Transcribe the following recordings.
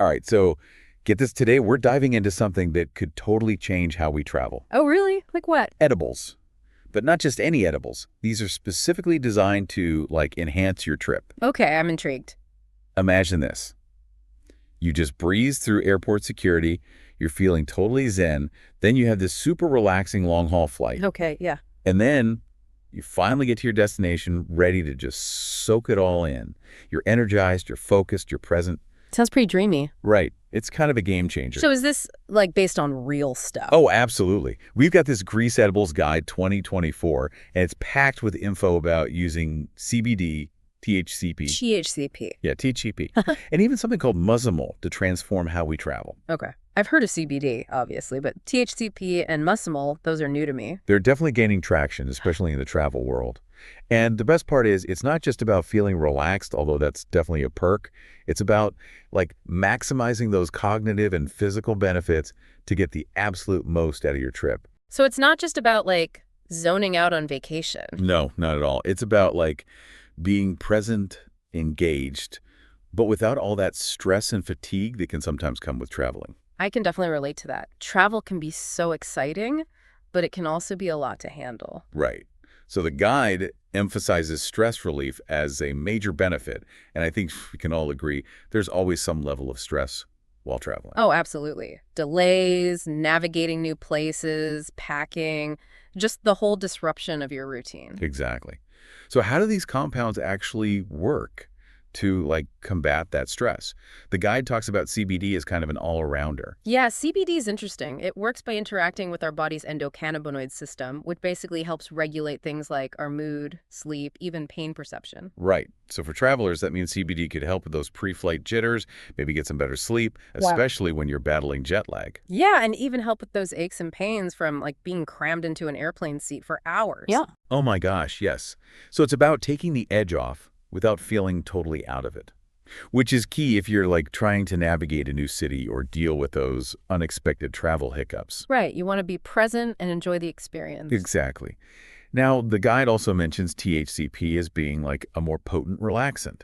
All right, so get this. Today, we're diving into something that could totally change how we travel. Oh, really? Like what? Edibles. But not just any edibles. These are specifically designed to, like, enhance your trip. Okay, I'm intrigued. Imagine this. You just breeze through airport security. You're feeling totally zen. Then you have this super relaxing long-haul flight. Okay, yeah. And then you finally get to your destination, ready to just soak it all in. You're energized, you're focused, you're present. Sounds pretty dreamy. Right. It's kind of a game changer. So is this like based on real stuff? Oh, absolutely. We've got this Grease Edibles Guide 2024, and it's packed with info about using CBD, THCP. THCP. Yeah, THCP. And even something called Muscimol to transform how we travel. Okay. I've heard of CBD, obviously, but THCP and Muscimol, those are new to me. They're definitely gaining traction, especially in the travel world. And the best part is it's not just about feeling relaxed, although that's definitely a perk. It's about, like, maximizing those cognitive and physical benefits to get the absolute most out of your trip. So it's not just about, like, zoning out on vacation. No, not at all. It's about, like, being present, engaged, but without all that stress and fatigue that can sometimes come with traveling. I can definitely relate to that. Travel can be so exciting, but it can also be a lot to handle. Right. So the guide emphasizes stress relief as a major benefit, and I think we can all agree there's always some level of stress while traveling. Oh, absolutely. Delays, navigating new places, packing, just the whole disruption of your routine. Exactly. So how do these compounds actually work to, like, combat that stress? The guide talks about CBD as kind of an all-arounder. Yeah, CBD is interesting. It works by interacting with our body's endocannabinoid system, which basically helps regulate things like our mood, sleep, even pain perception. Right. So for travelers, that means CBD could help with those pre-flight jitters, maybe get some better sleep, Wow. especially when you're battling jet lag. Yeah, and even help with those aches and pains from like being crammed into an airplane seat for hours. Yeah. Oh my gosh, yes. So it's about taking the edge off without feeling totally out of it, which is key if you're, like, trying to navigate a new city or deal with those unexpected travel hiccups. Right, you want to be present and enjoy the experience. Exactly. Now, the guide also mentions THCP as being, like, a more potent relaxant.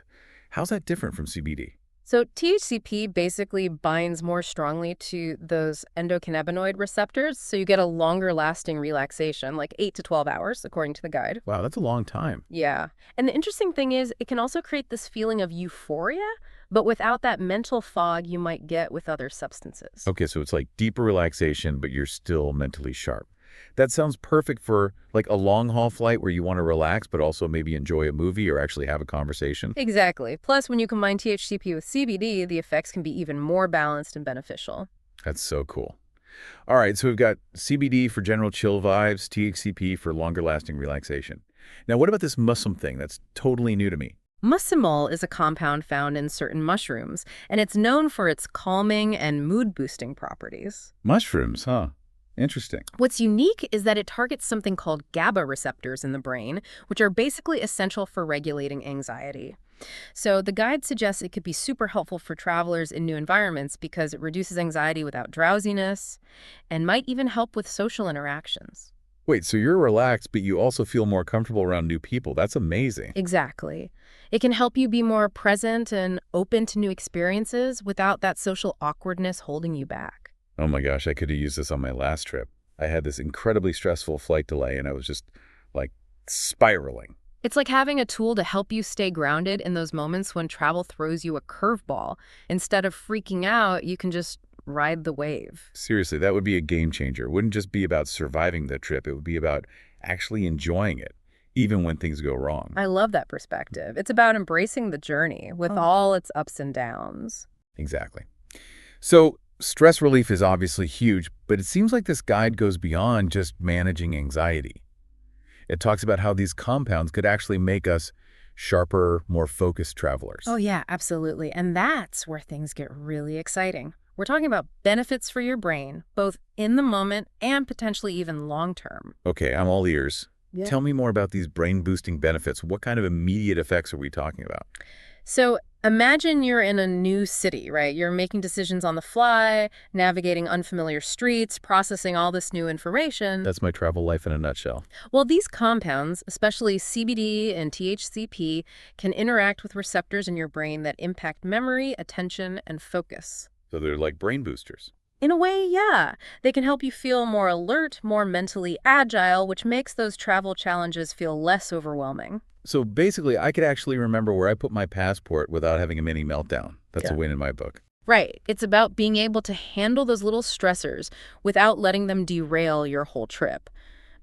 How's that different from CBD? So THCP basically binds more strongly to those endocannabinoid receptors, so you get a longer lasting relaxation, like 8 to 12 hours, according to the guide. Wow, that's a long time. Yeah. And the interesting thing is, it can also create this feeling of euphoria, but without that mental fog you might get with other substances. Okay, so it's like deeper relaxation, but you're still mentally sharp. That sounds perfect for, like, a long-haul flight where you want to relax, but also maybe enjoy a movie or actually have a conversation. Exactly. Plus, when you combine THCP with CBD, the effects can be even more balanced and beneficial. That's so cool. All right, so we've got CBD for general chill vibes, THCP for longer-lasting relaxation. Now, what about this mussum thing? That's totally new to me. Muscimol is a compound found in certain mushrooms, and it's known for its calming and mood-boosting properties. Mushrooms, huh? Interesting. What's unique is that it targets something called GABA receptors in the brain, which are basically essential for regulating anxiety. So the guide suggests it could be super helpful for travelers in new environments because it reduces anxiety without drowsiness and might even help with social interactions. Wait, so you're relaxed, but you also feel more comfortable around new people. That's amazing. Exactly. It can help you be more present and open to new experiences without that social awkwardness holding you back. Oh my gosh, I could have used this on my last trip. I had this incredibly stressful flight delay, and I was just, like, spiraling. It's like having a tool to help you stay grounded in those moments when travel throws you a curveball. Instead of freaking out, you can just ride the wave. Seriously, that would be a game changer. It wouldn't just be about surviving the trip. It would be about actually enjoying it, even when things go wrong. I love that perspective. It's about embracing the journey with all its ups and downs. Exactly. So stress relief is obviously huge, but it seems like this guide goes beyond just managing anxiety. It talks about how these compounds could actually make us sharper, more focused travelers. Oh, yeah, absolutely. And that's where things get really exciting. We're talking about benefits for your brain, both in the moment and potentially even long term. Okay, I'm all ears. Yeah. Tell me more about these brain-boosting benefits. What kind of immediate effects are we talking about? So Imagine you're in a new city, right? You're making decisions on the fly, navigating unfamiliar streets, processing all this new information. That's my travel life in a nutshell. Well, these compounds, especially CBD and THCP, can interact with receptors in your brain that impact memory, attention, and focus. So they're like brain boosters. In a way, yeah. They can help you feel more alert, more mentally agile, which makes those travel challenges feel less overwhelming. So basically, I could actually remember where I put my passport without having a mini meltdown. That's Yeah. a win in my book. Right. It's about being able to handle those little stressors without letting them derail your whole trip.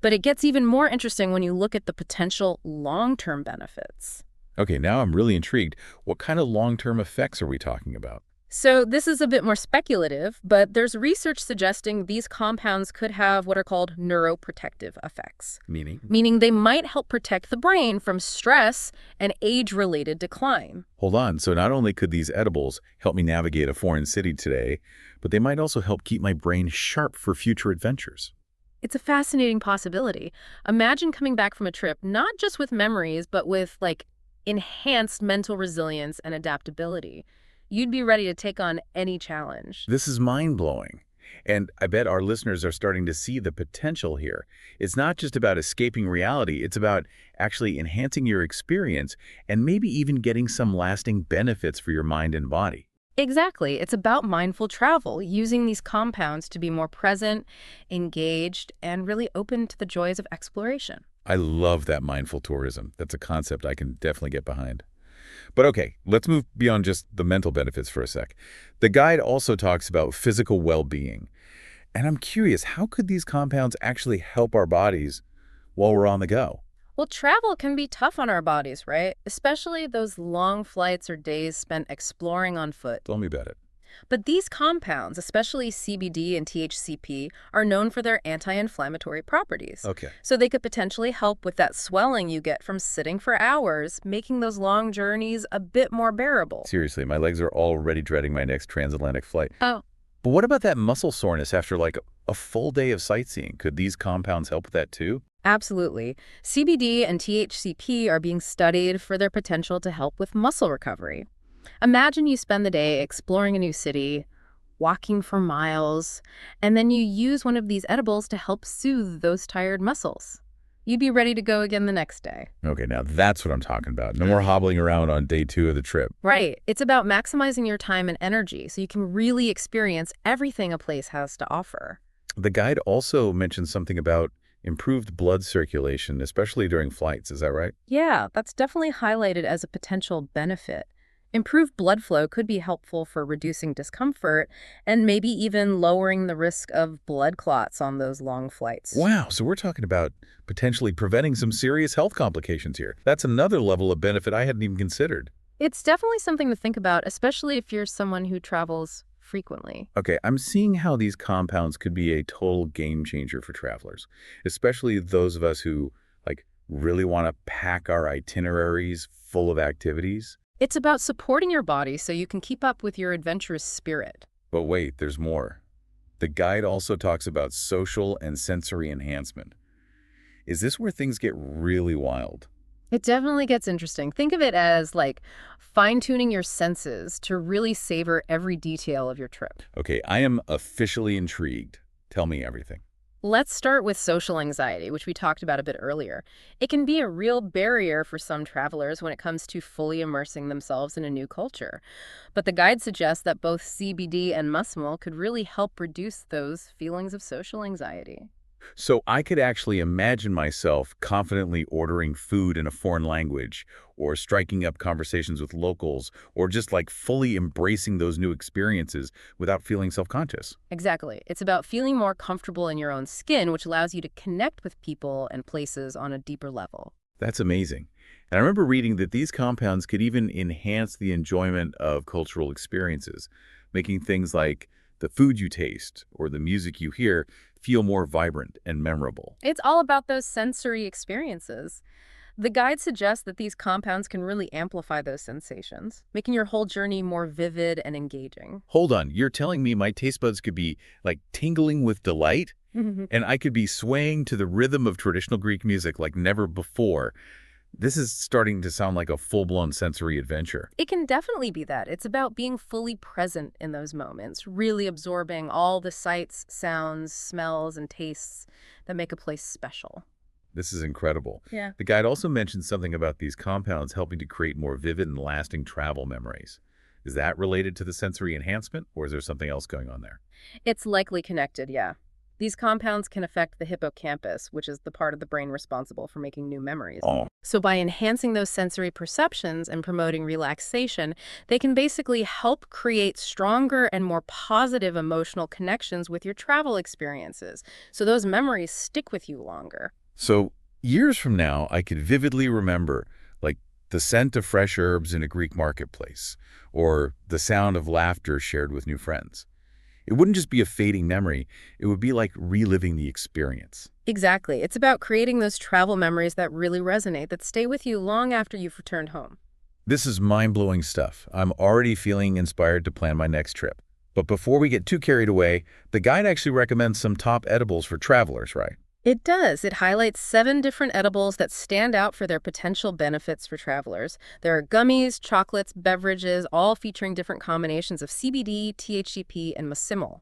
But it gets even more interesting when you look at the potential long-term benefits. Okay, now I'm really intrigued. What kind of long-term effects are we talking about? So this is a bit more speculative, but there's research suggesting these compounds could have what are called neuroprotective effects, Meaning? meaning they might help protect the brain from stress and age-related decline. Hold on. So not only could these edibles help me navigate a foreign city today, but they might also help keep my brain sharp for future adventures. It's a fascinating possibility. Imagine coming back from a trip, not just with memories, but with, like, enhanced mental resilience and adaptability. You'd be ready to take on any challenge. This is mind-blowing. And I bet our listeners are starting to see the potential here. It's not just about escaping reality. It's about actually enhancing your experience and maybe even getting some lasting benefits for your mind and body. Exactly. It's about mindful travel, using these compounds to be more present, engaged, and really open to the joys of exploration. I love that mindful tourism. That's a concept I can definitely get behind. But okay, let's move beyond just the mental benefits for a sec. The guide also talks about physical well-being. And I'm curious, how could these compounds actually help our bodies while we're on the go? Well, travel can be tough on our bodies, right? Especially those long flights or days spent exploring on foot. Tell me about it. But these compounds, especially CBD and THCP, are known for their anti-inflammatory properties. Okay. So they could potentially help with that swelling you get from sitting for hours, making those long journeys a bit more bearable. Seriously, my legs are already dreading my next transatlantic flight. Oh, But what about that muscle soreness after like a full day of sightseeing? Could these compounds help with that too? absolutely. CBD and THCP are being studied for their potential to help with muscle recovery. Imagine you spend the day exploring a new city, walking for miles, and then you use one of these edibles to help soothe those tired muscles. You'd be ready to go again the next day. Okay, now that's what I'm talking about. No more hobbling around on day 2 of the trip. Right. It's about maximizing your time and energy so you can really experience everything a place has to offer. The guide also mentions something about improved blood circulation, especially during flights. Is that right? Yeah, that's definitely highlighted as a potential benefit. Improved blood flow could be helpful for reducing discomfort and maybe even lowering the risk of blood clots on those long flights. Wow, so we're talking about potentially preventing some serious health complications here. That's another level of benefit I hadn't even considered. It's definitely something to think about, especially if you're someone who travels frequently. Okay, I'm seeing how these compounds could be a total game changer for travelers, especially those of us who, like, really want to pack our itineraries full of activities. It's about supporting your body so you can keep up with your adventurous spirit. But wait, there's more. The guide also talks about social and sensory enhancement. Is this where things get really wild? It definitely gets interesting. Think of it as like fine-tuning your senses to really savor every detail of your trip. Okay, I am officially intrigued. Tell me everything. Let's start with social anxiety, which we talked about a bit earlier. It can be a real barrier for some travelers when it comes to fully immersing themselves in a new culture. But the guide suggests that both CBD and Muscimol could really help reduce those feelings of social anxiety. So I could actually imagine myself confidently ordering food in a foreign language, or striking up conversations with locals, or just like fully embracing those new experiences without feeling self-conscious. Exactly. It's about feeling more comfortable in your own skin, which allows you to connect with people and places on a deeper level. That's amazing. And I remember reading that these compounds could even enhance the enjoyment of cultural experiences, making things like the food you taste or the music you hear feel more vibrant and memorable. It's all about those sensory experiences. The guide suggests that these compounds can really amplify those sensations, making your whole journey more vivid and engaging. Hold on, you're telling me my taste buds could be like tingling with delight? And I could be swaying to the rhythm of traditional Greek music like never before. This is starting to sound like a full-blown sensory adventure. It can definitely be that. It's about being fully present in those moments, really absorbing all the sights, sounds, smells, and tastes that make a place special. This is incredible. Yeah. The guide also mentioned something about these compounds helping to create more vivid and lasting travel memories. Is that related to the sensory enhancement, or is there something else going on there? It's likely connected, yeah. These compounds can affect the hippocampus, which is the part of the brain responsible for making new memories. Oh, So by enhancing those sensory perceptions and promoting relaxation, they can basically help create stronger and more positive emotional connections with your travel experiences. So those memories stick with you longer. so years from now, I could vividly remember, like, the scent of fresh herbs in a Greek marketplace, or the sound of laughter shared with new friends. It wouldn't just be a fading memory. It would be like reliving the experience. Exactly. It's about creating those travel memories that really resonate, that stay with you long after you've returned home. This is mind-blowing stuff. I'm already feeling inspired to plan my next trip. But before we get too carried away, the guide actually recommends some top edibles for travelers, right? It does. It highlights 7 different edibles that stand out for their potential benefits for travelers. There are gummies, chocolates, beverages, all featuring different combinations of CBD, THCP, and Muscimol.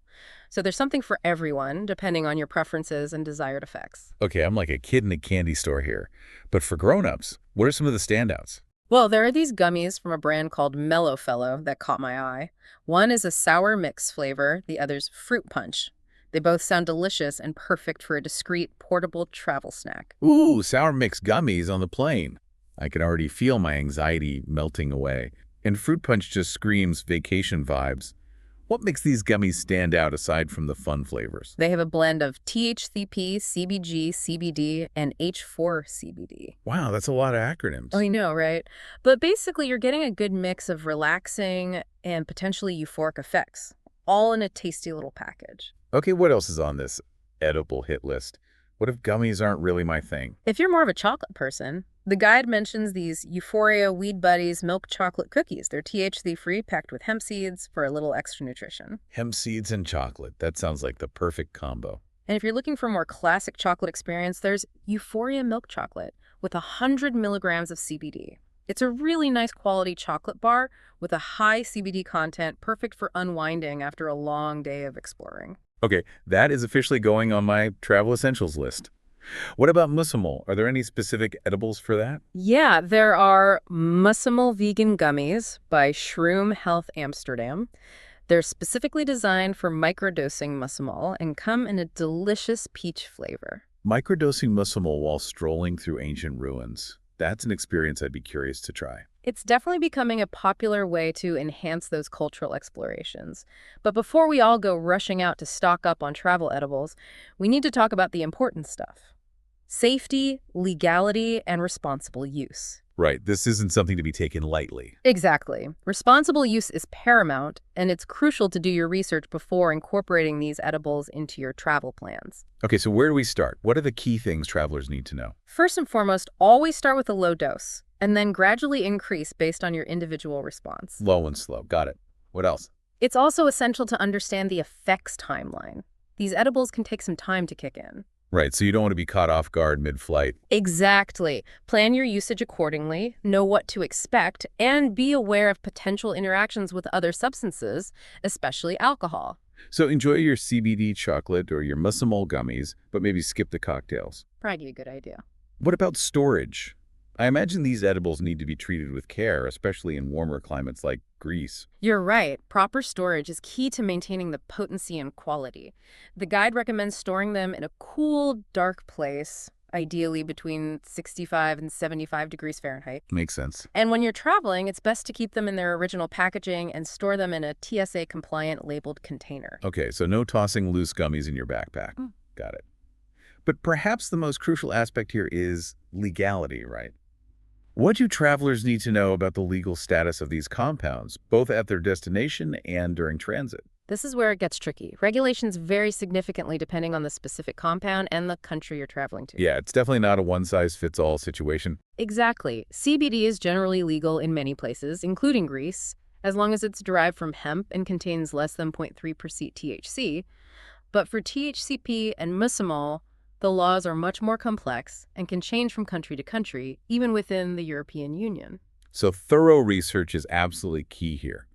So there's something for everyone, depending on your preferences and desired effects. Okay, I'm like a kid in a candy store here. But for grown-ups, what are some of the standouts? Well, there are these gummies from a brand called Mellow Fellow that caught my eye. One is a sour mix flavor, the other's fruit punch. They both sound delicious and perfect for a discreet, portable travel snack. Ooh, sour mix gummies on the plane. I can already feel my anxiety melting away. And fruit punch just screams vacation vibes. What makes these gummies stand out aside from the fun flavors? They have a blend of THCP, CBG, CBD, and H4 CBD. Wow, that's a lot of acronyms. I know, right? But basically, you're getting a good mix of relaxing and potentially euphoric effects, all in a tasty little package. Okay, what else is on this edible hit list? What if gummies aren't really my thing? If you're more of a chocolate person, the guide mentions these Euphoria Weed Buddies milk chocolate cookies. They're THC-free, packed with hemp seeds for a little extra nutrition. Hemp seeds and chocolate. That sounds like the perfect combo. And if you're looking for a more classic chocolate experience, there's Euphoria Milk Chocolate with 100 milligrams of CBD. It's a really nice quality chocolate bar with a high CBD content, perfect for unwinding after a long day of exploring. Okay, that is officially going on my travel essentials list. What about Muscimol? Are there any specific edibles for that? Yeah, there are Muscimol vegan gummies by Shroom Health Amsterdam. They're specifically designed for microdosing Muscimol and come in a delicious peach flavor. Microdosing Muscimol while strolling through ancient ruins. That's an experience I'd be curious to try. It's definitely becoming a popular way to enhance those cultural explorations. But before we all go rushing out to stock up on travel edibles, we need to talk about the important stuff: safety, legality, and responsible use. Right, this isn't something to be taken lightly. Exactly. Responsible use is paramount, and it's crucial to do your research before incorporating these edibles into your travel plans. Okay, so where do we start? What are the key things travelers need to know? First and foremost, always start with a low dose, and then gradually increase based on your individual response. Low and slow. Got it. What else? It's also essential to understand the effects timeline. These edibles can take some time to kick in. Right, so you don't want to be caught off guard mid-flight. Exactly. Plan your usage accordingly, know what to expect, and be aware of potential interactions with other substances, especially alcohol. So enjoy your CBD chocolate or your Muscimol gummies, but maybe skip the cocktails. Probably a good idea. What about storage? I imagine these edibles need to be treated with care, especially in warmer climates like Greece. You're right. Proper storage is key to maintaining the potency and quality. The guide recommends storing them in a cool, dark place, ideally between 65 and 75 degrees Fahrenheit. Makes sense. And when you're traveling, it's best to keep them in their original packaging and store them in a TSA-compliant labeled container. Okay, so no tossing loose gummies in your backpack. Got it. But perhaps the most crucial aspect here is legality, right? What do travelers need to know about the legal status of these compounds, both at their destination and during transit? This is where it gets tricky. Regulations vary significantly depending on the specific compound and the country you're traveling to. Yeah, it's definitely not a one-size-fits-all situation. Exactly. CBD is generally legal in many places, including Greece, as long as it's derived from hemp and contains less than 0.3% THC. But for THCP and Muscimol, The laws are much more complex and can change from country to country, even within the European Union. So thorough research is absolutely key here.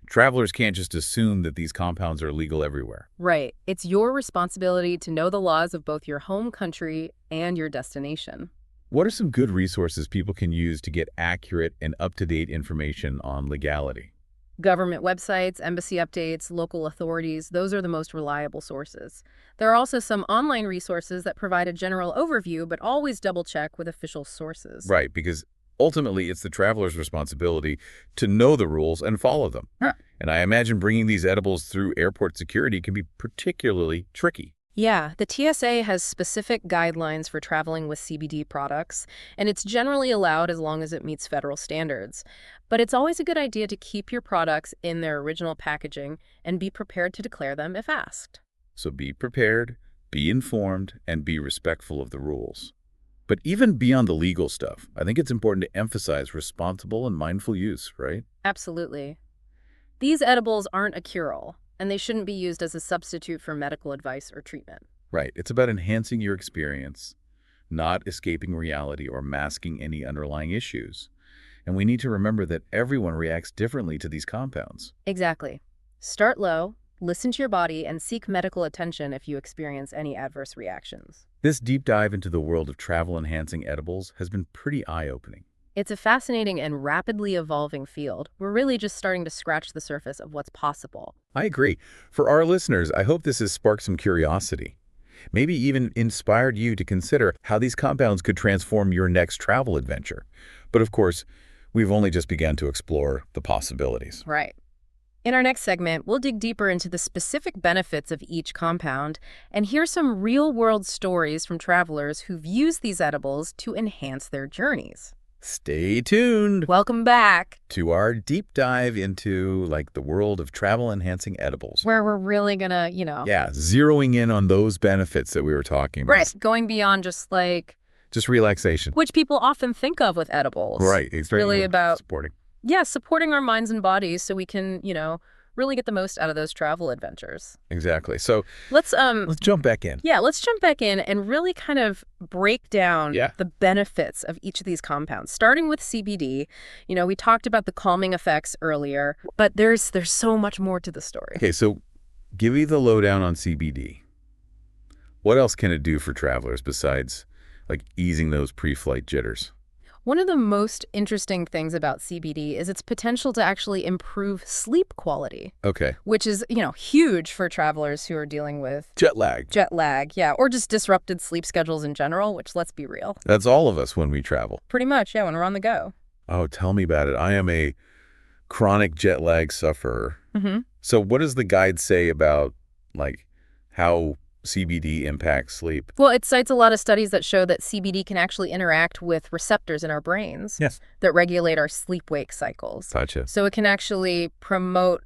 Travelers can't just assume that these compounds are legal everywhere. Right. It's your responsibility to know the laws of both your home country and your destination. What are some good resources people can use to get accurate and up-to-date information on legality? Government websites, embassy updates, local authorities, those are the most reliable sources. There are also some online resources that provide a general overview, but always double-check with official sources. Right, because ultimately it's the traveler's responsibility to know the rules and follow them. Huh. And I imagine bringing these edibles through airport security can be particularly tricky. Yeah, the TSA has specific guidelines for traveling with CBD products, and it's generally allowed as long as it meets federal standards. But it's always a good idea to keep your products in their original packaging and be prepared to declare them if asked. So be prepared, be informed, and be respectful of the rules. But even beyond the legal stuff, I think it's important to emphasize responsible and mindful use, right? Absolutely. These edibles aren't a cure-all, and they shouldn't be used as a substitute for medical advice or treatment. Right. It's about enhancing your experience, not escaping reality or masking any underlying issues. And we need to remember that everyone reacts differently to these compounds. Exactly. Start low, listen to your body, and seek medical attention if you experience any adverse reactions. This deep dive into the world of travel-enhancing edibles has been pretty eye-opening. It's a fascinating and rapidly evolving field. We're really just starting to scratch the surface of what's possible. I agree. For our listeners, I hope this has sparked some curiosity. Maybe even inspired you to consider how these compounds could transform your next travel adventure. But of course, we've only just begun to explore the possibilities. Right. In our next segment, we'll dig deeper into the specific benefits of each compound and hear some real-world stories from travelers who've used these edibles to enhance their journeys. Stay tuned Welcome back, to our deep dive into the world of travel-enhancing edibles. where we're really gonna, Yeah, zeroing in on those benefits that we were talking about. right, going beyond just Just relaxation. which people often think of with edibles. Right. It's really about supporting. supporting our minds and bodies so we can, really get the most out of those travel adventures. Exactly. So Let's let's jump back in. let's jump back in and really kind of break down Yeah. the benefits of each of these compounds. Starting with CBD, we talked about the calming effects earlier, but there's so much more to the story. Okay, so give me the lowdown on CBD. What else can it do for travelers besides easing those pre-flight jitters? One of the most interesting things about CBD is its potential to actually improve sleep quality, Okay. which is, huge for travelers who are dealing with Jet lag. jet lag, or just disrupted sleep schedules in general, which, let's be real, That's all of us when we travel. pretty much, when we're on the go. Oh, tell me about it. I am a chronic jet lag sufferer. Mm-hmm. So what does the guide say about how CBD impacts sleep? Well, it cites a lot of studies that show that CBD can actually interact with receptors in our brains Yes. that regulate our sleep-wake cycles. Gotcha. So it can actually promote,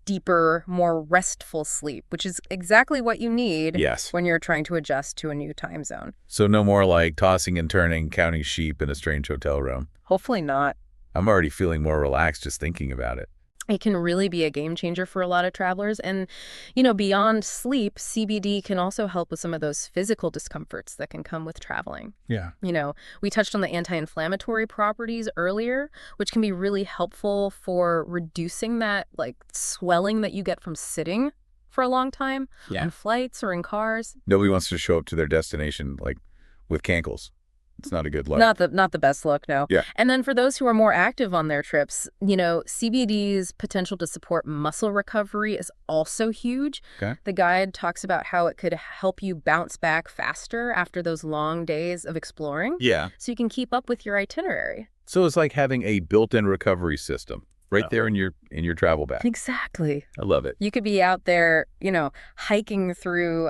deeper, more restful sleep, which is exactly what you need Yes. when you're trying to adjust to a new time zone. So no more tossing and turning, counting sheep in a strange hotel room. Hopefully not. I'm already feeling more relaxed just thinking about it. It can really be a game changer for a lot of travelers. And, beyond sleep, CBD can also help with some of those physical discomforts that can come with traveling. Yeah. We touched on the anti-inflammatory properties earlier, which can be really helpful for reducing that swelling that you get from sitting for a long time on flights or in cars. Nobody wants to show up to their destination with cankles. It's not a good look. Not the best look, no. Yeah. And then for those who are more active on their trips, CBD's potential to support muscle recovery is also huge. Okay. The guide talks about how it could help you bounce back faster after those long days of exploring, Yeah. so you can keep up with your itinerary. So it's like having a built-in recovery system right there in your travel bag. Exactly. I love it. You could be out there, hiking through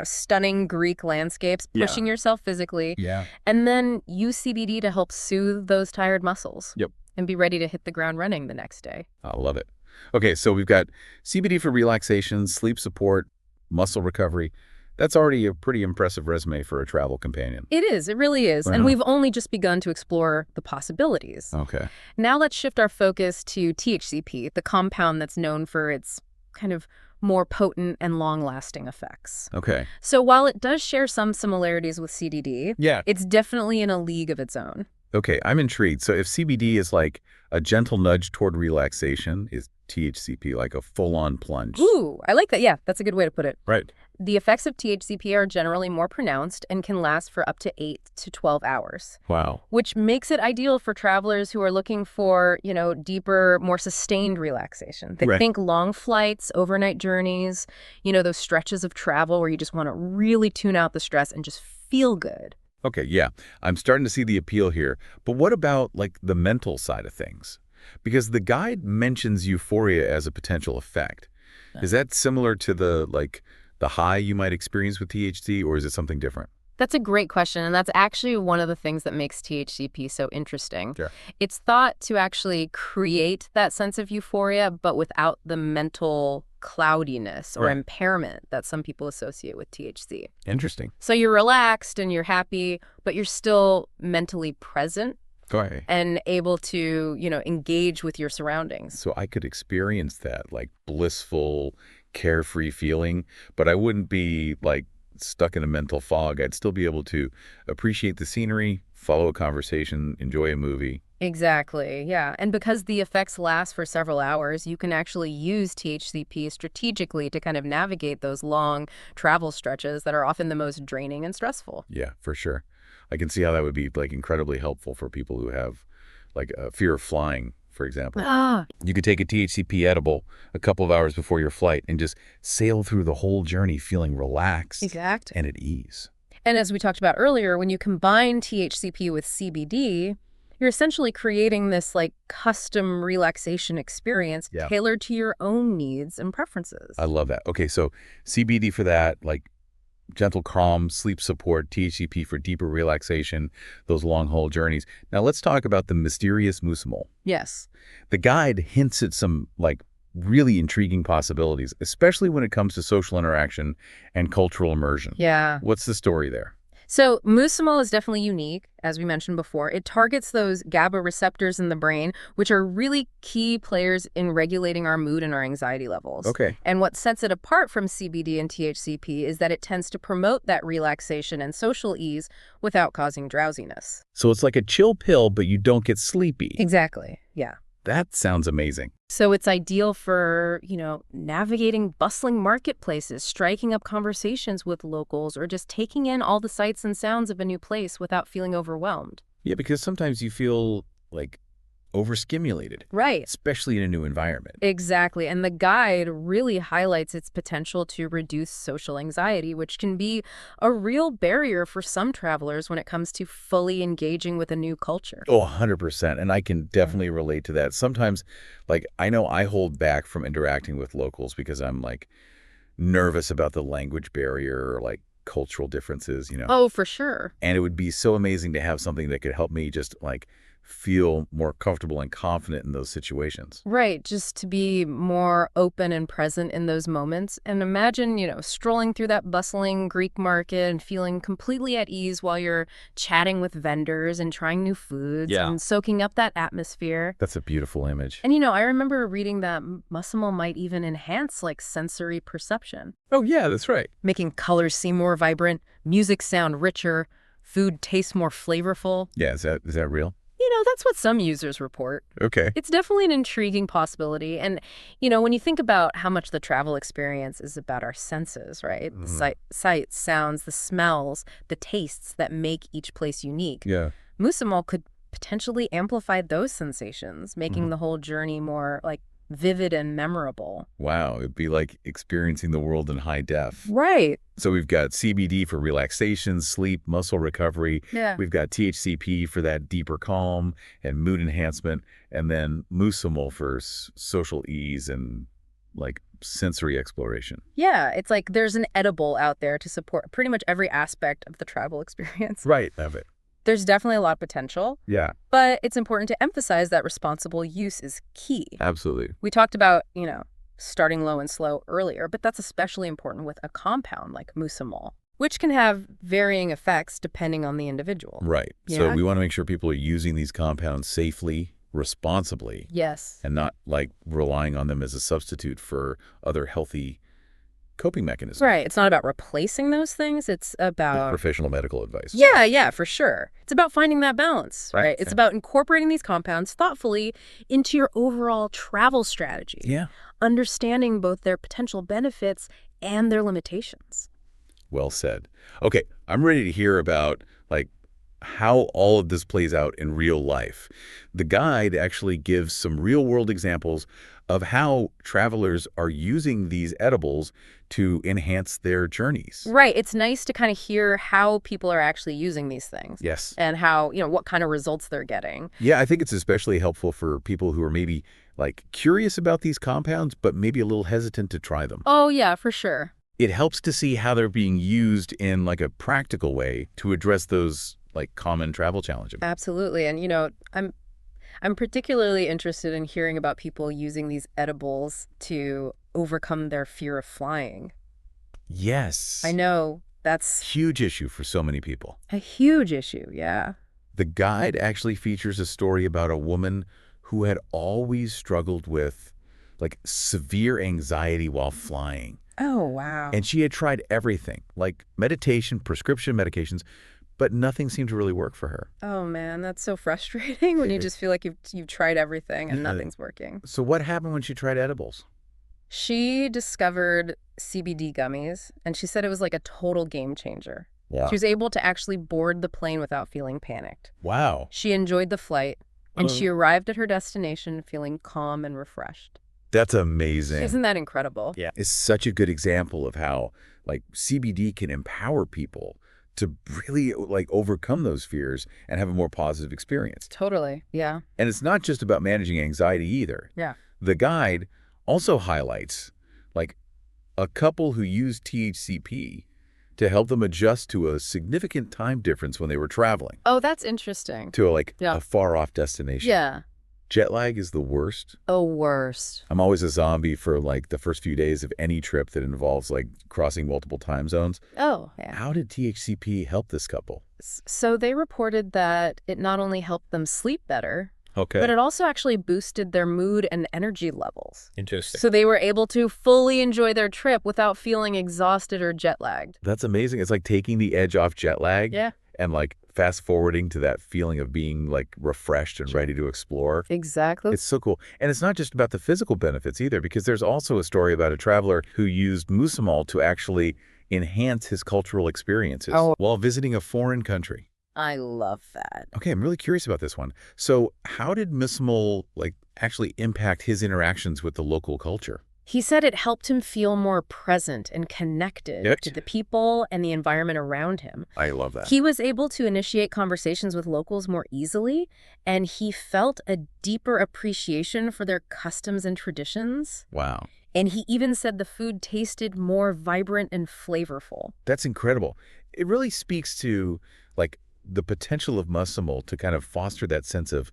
stunning Greek landscapes, pushing yourself physically, Yeah. and then use CBD to help soothe those tired muscles. Yep. And be ready to hit the ground running the next day. I love it. Okay, so we've got CBD for relaxation, sleep support, muscle recovery. That's already a pretty impressive resume for a travel companion. It is. It really is. Right And on. we've only just begun to explore the possibilities. Okay. Now let's shift our focus to THCP, the compound that's known for its kind of more potent and long-lasting effects. Okay. So while it does share some similarities with CBD, Yeah. it's definitely in a league of its own. Okay, I'm intrigued. So if CBD is like a gentle nudge toward relaxation, is THCP like a full-on plunge? Ooh, I like that. Yeah, that's a good way to put it. Right. The effects of THCP are generally more pronounced and can last for up to 8 to 12 hours, Wow. which makes it ideal for travelers who are looking for, deeper, more sustained relaxation. They Right. think long flights, overnight journeys, those stretches of travel where you just want to really tune out the stress and just feel good. Okay, yeah. I'm starting to see the appeal here. But what about like the mental side of things? Because the guide mentions euphoria as a potential effect. Is that similar to the high you might experience with THC, or is it something different? That's a great question, and that's actually one of the things that makes THCP so interesting. Sure. It's thought to actually create that sense of euphoria, but without the mental cloudiness or Right. impairment that some people associate with THC. Interesting. So you're relaxed and you're happy, but you're still mentally present Okay. and able to, engage with your surroundings. So I could experience that like blissful, carefree feeling, but I wouldn't be like stuck in a mental fog. I'd still be able to appreciate the scenery, follow a conversation, enjoy a movie. Exactly, yeah. And because the effects last for several hours, you can actually use THCP strategically to kind of navigate those long travel stretches that are often the most draining and stressful. Yeah, for sure. I can see how that would be like incredibly helpful for people who have like a fear of flying, for example. Ah, You could take a THCP edible a couple of hours before your flight and just sail through the whole journey feeling relaxed exact. and at ease. And as we talked about earlier, when you combine THCP with CBD, you're essentially creating this like custom relaxation experience Yeah. tailored to your own needs and preferences. I love that. Okay, so CBD for that, like gentle calm, sleep support, THCP for deeper relaxation, those long haul journeys. Now let's talk about the mysterious Muscimol. Yes. The guide hints at some like really intriguing possibilities, especially when it comes to social interaction and cultural immersion. Yeah. What's the story there? So Muscimol is definitely unique, as we mentioned before. It targets those GABA receptors in the brain, which are really key players in regulating our mood and our anxiety levels. Okay. And what sets it apart from CBD and THCP is that it tends to promote that relaxation and social ease without causing drowsiness. So it's like a chill pill, but you don't get sleepy. Exactly. Yeah. That sounds amazing. So it's ideal for, navigating bustling marketplaces, striking up conversations with locals, or just taking in all the sights and sounds of a new place without feeling overwhelmed. Yeah, because sometimes you feel like overstimulated, Right. especially in a new environment. Exactly. And the guide really highlights its potential to reduce social anxiety, which can be a real barrier for some travelers when it comes to fully engaging with a new culture. Oh, 100%. And I can definitely relate to that. Sometimes, like, I know I hold back from interacting with locals because I'm, like, nervous about the language barrier or, like, cultural differences. Oh, for sure. And it would be so amazing to have something that could help me just, like, feel more comfortable and confident in those situations. Right, just to be more open and present in those moments. And imagine, strolling through that bustling Greek market and feeling completely at ease while you're chatting with vendors and trying new foods Yeah. and soaking up that atmosphere. That's a beautiful image. And, I remember reading that Muscimol might even enhance, like, sensory perception, Oh, yeah, that's right. making colors seem more vibrant, music sound richer, food taste more flavorful. Yeah, is that real? That's what some users report. Okay. It's definitely an intriguing possibility. And, when you think about how much the travel experience is about our senses, right? The sights, sounds, the smells, the tastes that make each place unique. Yeah. Muscimol could potentially amplify those sensations, making the whole journey more, like, vivid and memorable. Wow, it'd be like experiencing the world in high def. Right. So we've got CBD for relaxation, sleep, muscle recovery. Yeah. We've got THCP for that deeper calm and mood enhancement, and then Muscimol for social ease and like sensory exploration. Yeah. It's like there's an edible out there to support pretty much every aspect of the travel experience. Right. Have it. There's definitely a lot of potential. Yeah, But it's important to emphasize that responsible use is key. absolutely. We talked about, starting low and slow earlier, but that's especially important with a compound like Muscimol, which can have varying effects depending on the individual. Right. So Yeah. we want to make sure people are using these compounds safely, responsibly, Yes. and not like relying on them as a substitute for other healthy coping mechanism. Right. It's not about replacing those things. It's about... Professional medical advice. Yeah, for sure. It's about finding that balance, right? It's Okay. about incorporating these compounds thoughtfully into your overall travel strategy. Yeah. Understanding both their potential benefits and their limitations. Well said. Okay, I'm ready to hear about, like, how all of this plays out in real life. The guide actually gives some real-world examples of how travelers are using these edibles to enhance their journeys. Right. It's nice to kind of hear how people are actually using these things. Yes. And how, what kind of results they're getting. Yeah, I think it's especially helpful for people who are maybe, like, curious about these compounds, but maybe a little hesitant to try them. Oh, yeah, for sure. It helps to see how they're being used in, like, a practical way to address those, like, common travel challenges. Absolutely. And, I'm particularly interested in hearing about people using these edibles to overcome their fear of flying. Yes. I know that's Huge issue for so many people. a huge issue, yeah. The guide actually features a story about a woman who had always struggled with, like, severe anxiety while flying. Oh, wow. And she had tried everything, like meditation, prescription medications, but nothing seemed to really work for her. Oh, man, that's so frustrating when you just feel like you've tried everything and nothing's working. So what happened when she tried edibles? She discovered CBD gummies, and she said it was like a total game changer. Wow. She was able to actually board the plane without feeling panicked. Wow. She enjoyed the flight, and she arrived at her destination feeling calm and refreshed. That's amazing. Isn't that incredible? Yeah. It's such a good example of how, like, CBD can empower people to really, like, overcome those fears and have a more positive experience. Totally, yeah. And it's not just about managing anxiety either. Yeah. The guide also highlights, like, a couple who used THCP to help them adjust to a significant time difference when they were traveling Oh, that's interesting. to, Yeah. a far-off destination. Yeah. Jet lag is the worst. Oh, worst. I'm always a zombie for, like, the first few days of any trip that involves, like, crossing multiple time zones. Oh, yeah. How did THCP help this couple? So they reported that it not only helped them sleep better, Okay. but it also actually boosted their mood and energy levels. Interesting. So they were able to fully enjoy their trip without feeling exhausted or jet lagged. That's amazing. It's like taking the edge off jet lag. Yeah. And, like, fast forwarding to that feeling of being, like, refreshed and ready to explore. Exactly. It's so cool. And it's not just about the physical benefits either, because there's also a story about a traveler who used Muscimol to actually enhance his cultural experiences while visiting a foreign country. I love that. Okay, I'm really curious about this one. So how did Muscimol, like, actually impact his interactions with the local culture? He said it helped him feel more present and connected to the people and the environment around him. I love that. He was able to initiate conversations with locals more easily, and he felt a deeper appreciation for their customs and traditions. Wow. And he even said the food tasted more vibrant and flavorful. That's incredible. It really speaks to, like, the potential of Muscimol to kind of foster that sense of,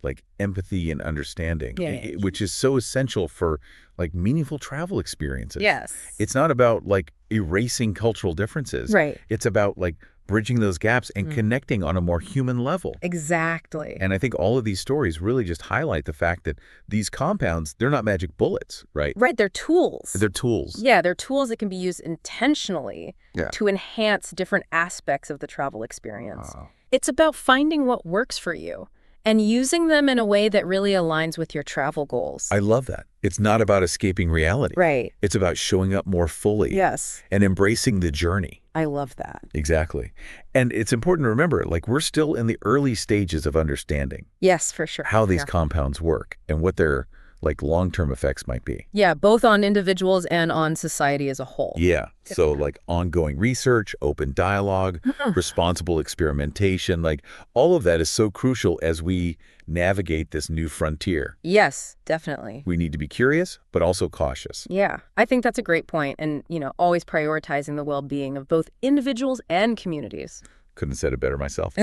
like, empathy and understanding, which is so essential for, like, meaningful travel experiences. Yes. It's not about, like, erasing cultural differences. Right. It's about, like, bridging those gaps and connecting on a more human level. Exactly. And I think all of these stories really just highlight the fact that these compounds, they're not magic bullets, right? Right, they're tools. They're tools. Yeah, they're tools that can be used intentionally Yeah. to enhance different aspects of the travel experience. It's about finding what works for you and using them in a way that really aligns with your travel goals. I love that. It's not about escaping reality. Right. It's about showing up more fully. Yes. And embracing the journey. I love that. Exactly. And it's important to remember, like, we're still in the early stages of understanding Yes, for sure. how these compounds work and what their, like, long-term effects might be. Yeah, both on individuals and on society as a whole. Yeah. So, like, ongoing research, open dialogue, responsible experimentation, like, all of that is so crucial as we navigate this new frontier. Yes, definitely. We need to be curious, but also cautious. Yeah, I think that's a great point. And, always prioritizing the well-being of both individuals and communities. Couldn't have said it better myself.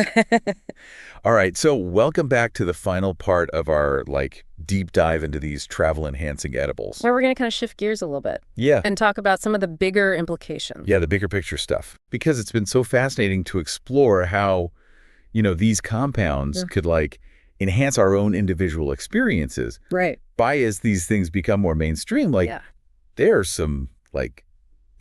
All right, so welcome back to the final part of our, like, deep dive into these travel-enhancing edibles. Where we're going to kind of shift gears a little bit. Yeah. And talk about some of the bigger implications. Yeah, the bigger picture stuff. Because it's been so fascinating to explore how, these compounds could, like, enhance our own individual experiences. Right. As these things become more mainstream, like, there are some, like,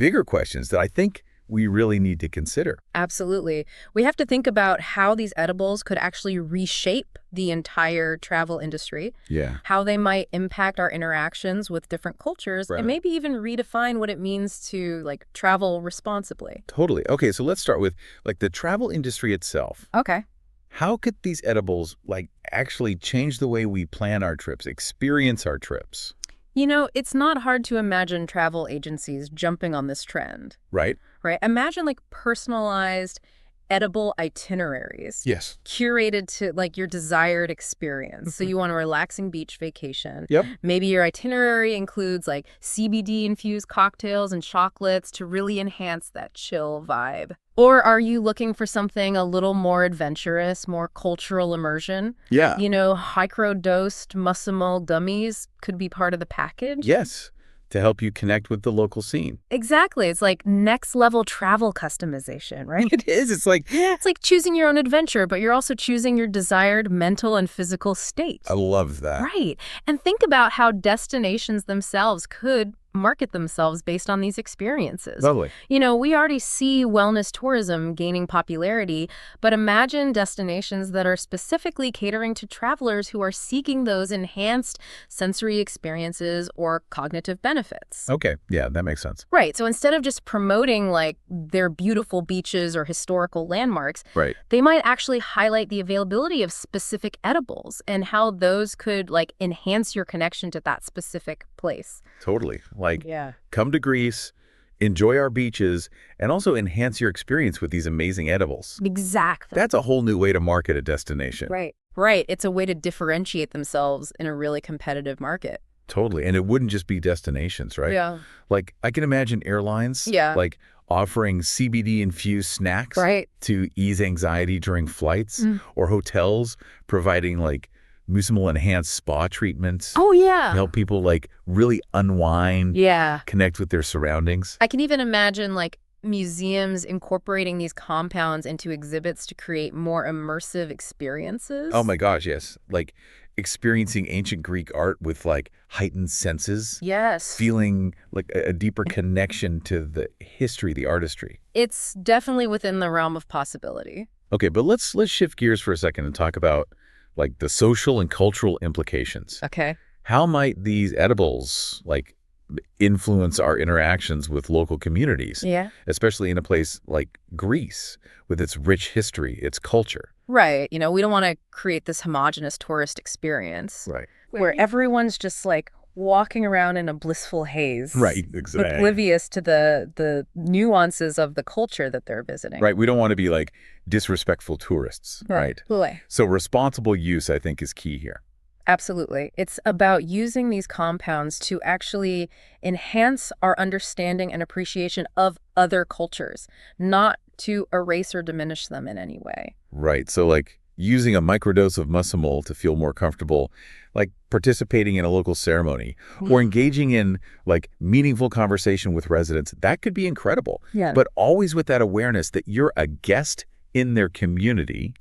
bigger questions that I think we really need to consider. Absolutely. We have to think about how these edibles could actually reshape the entire travel industry, Yeah. how they might impact our interactions with different cultures, Right. and maybe even redefine what it means to, like, travel responsibly. Totally. Okay, so let's start with like the travel industry itself. Okay. How could these edibles like actually change the way we plan our trips, experience our trips, You know, it's not hard to imagine travel agencies jumping on this trend, right? right? Imagine like personalized edible itineraries Yes. curated to like your desired experience. So you want a relaxing beach vacation. Yep. Maybe your itinerary includes like CBD infused cocktails and chocolates to really enhance that chill vibe. Or are you looking for something a little more adventurous, more cultural immersion? Yeah. You know, microdosed Muscimol gummies could be part of the package. Yes. To help you connect with the local scene. Exactly. It's like next level travel customization, right? It is. It's like, It's like choosing your own adventure, but you're also choosing your desired mental and physical state. I love that. Right. And think about how destinations themselves could market themselves based on these experiences. Lovely. You know, we already see wellness tourism gaining popularity, but imagine destinations that are specifically catering to travelers who are seeking those enhanced sensory experiences or cognitive benefits. Okay. Yeah, that makes sense. Right. So instead of just promoting like their beautiful beaches or historical landmarks, Right. they might actually highlight the availability of specific edibles and how those could like enhance your connection to that specific place. Totally. Like, Yeah. come to Greece, enjoy our beaches, and also enhance your experience with these amazing edibles. Exactly. That's a whole new way to market a destination. Right. Right. It's a way to differentiate themselves in a really competitive market. Totally. And it wouldn't just be destinations, right? Yeah. Like, I can imagine airlines, Yeah. like, offering CBD-infused snacks Right. to ease anxiety during flights, Mm. or hotels providing, like, Muscimol-enhanced spa treatments Oh, to yeah. help people, like, really unwind, Yeah. connect with their surroundings. I can even imagine like museums incorporating these compounds into exhibits to create more immersive experiences. Oh my gosh, yes. Like, experiencing ancient Greek art with, like, heightened senses. Yes. Feeling like a deeper connection to the history, the artistry. It's definitely within the realm of possibility. Okay, but let's shift gears for a second and talk about like the social and cultural implications. Okay. How might these edibles like influence our interactions with local communities, Yeah. especially in a place like Greece with its rich history, its culture? Right. You know, we don't want to create this homogenous tourist experience Right. where everyone's just like walking around in a blissful haze. Right, exactly. Oblivious to the nuances of the culture that they're visiting. Right, we don't want to be like disrespectful tourists, right? Absolutely. So responsible use, I think, is key here. Absolutely. It's about using these compounds to actually enhance our understanding and appreciation of other cultures, not to erase or diminish them in any way. Right, so like using a microdose of Muscimol to feel more comfortable, like participating in a local ceremony or engaging in like meaningful conversation with residents, that could be incredible. Yeah. But always with that awareness that you're a guest in their community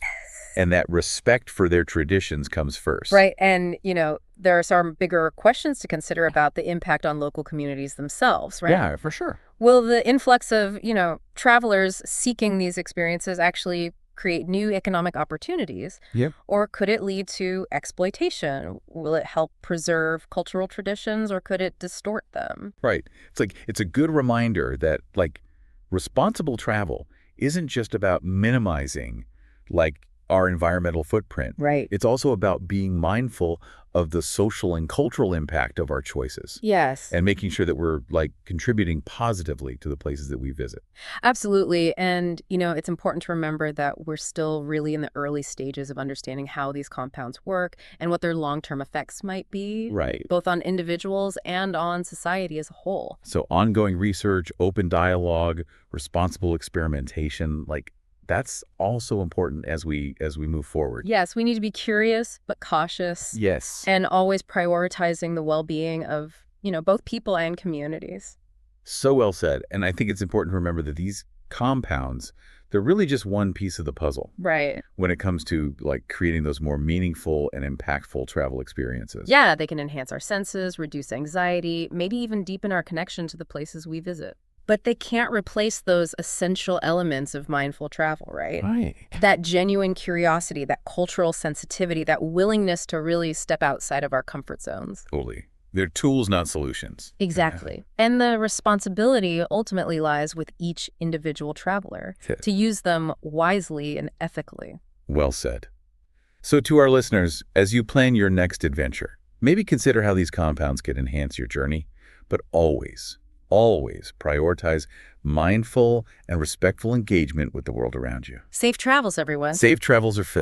and that respect for their traditions comes first. Right. And, you know, there are some bigger questions to consider about the impact on local communities themselves, right? Yeah, for sure. Will the influx of, you know, travelers seeking these experiences actually create new economic opportunities? Yep. Or could it lead to exploitation? Will it help preserve cultural traditions or could it distort them? Right. It's like, it's a good reminder that like responsible travel isn't just about minimizing like our environmental footprint. Right. It's also about being mindful of the social and cultural impact of our choices Yes. and making sure that we're like contributing positively to the places that we visit. Absolutely. And, you know, it's important to remember that we're still really in the early stages of understanding how these compounds work and what their long-term effects might be, Right. both on individuals and on society as a whole. So ongoing research, open dialogue, responsible experimentation, like that's also important as we move forward. Yes, we need to be curious but cautious Yes. and always prioritizing the well-being of, you know, both people and communities. So well said. And I think it's important to remember that these compounds, they're really just one piece of the puzzle Right. when it comes to like creating those more meaningful and impactful travel experiences. Yeah, they can enhance our senses, reduce anxiety, maybe even deepen our connection to the places we visit. But they can't replace those essential elements of mindful travel, right? Right. That genuine curiosity, that cultural sensitivity, that willingness to really step outside of our comfort zones. Totally. They're tools, not solutions. Exactly. And the responsibility ultimately lies with each individual traveler to use them wisely and ethically. Well said. So to our listeners, as you plan your next adventure, maybe consider how these compounds can enhance your journey, but always, always prioritize mindful and respectful engagement with the world around you. Safe travels, everyone. Safe travels are